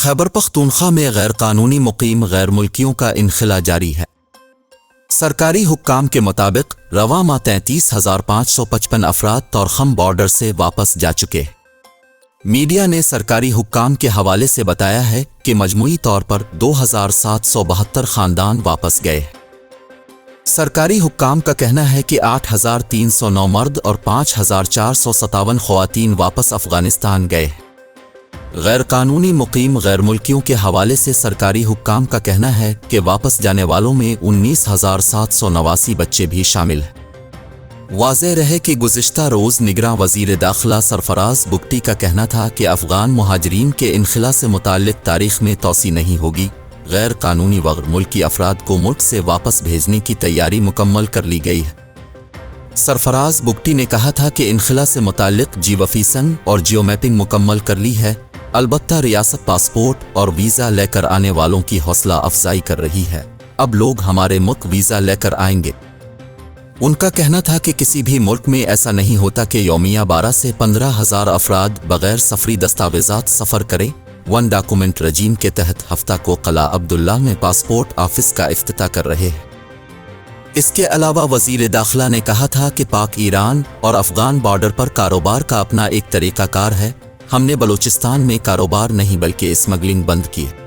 خیبر پختونخوا میں غیر قانونی مقیم غیر ملکیوں کا انخلا جاری ہے۔ سرکاری حکام کے مطابق رواں ماہ 33,555 افراد طورخم بارڈر سے واپس جا چکے ہیں۔ میڈیا نے سرکاری حکام کے حوالے سے بتایا ہے کہ مجموعی طور پر 2,772 خاندان واپس گئے ہیں۔ سرکاری حکام کا کہنا ہے کہ 8,309 مرد اور 5,457 خواتین واپس افغانستان گئے ہیں۔ غیر قانونی مقیم غیر ملکیوں کے حوالے سے سرکاری حکام کا کہنا ہے کہ واپس جانے والوں میں 19,789 بچے بھی شامل ہیں۔ واضح رہے کہ گزشتہ روز نگراں وزیر داخلہ سرفراز بگٹی کا کہنا تھا کہ افغان مہاجرین کے انخلا سے متعلق تاریخ میں توسیع نہیں ہوگی۔ غیر قانونی وغیر ملکی افراد کو ملک سے واپس بھیجنے کی تیاری مکمل کر لی گئی ہے۔ سرفراز بگٹی نے کہا تھا کہ انخلا سے متعلق جیوفیسن اور جیو میپنگ مکمل کر لی ہے، البتہ ریاست پاسپورٹ اور ویزا لے کر آنے والوں کی حوصلہ افزائی کر رہی ہے۔ اب لوگ ہمارے ملک ویزا لے کر آئیں گے۔ ان کا کہنا تھا کہ کسی بھی ملک میں ایسا نہیں ہوتا کہ یومیہ 12 سے 15,000 افراد بغیر سفری دستاویزات سفر کریں۔ ون ڈاکومنٹ رجیم کے تحت ہفتہ کو قلعہ عبداللہ میں پاسپورٹ آفس کا افتتاح کر رہے ہیں۔ اس کے علاوہ وزیر داخلہ نے کہا تھا کہ پاک ایران اور افغان بارڈر پر کاروبار کا اپنا ایک طریقہ کار ہے۔ ہم نے بلوچستان میں کاروبار نہیں بلکہ اسمگلنگ بند کی ہے۔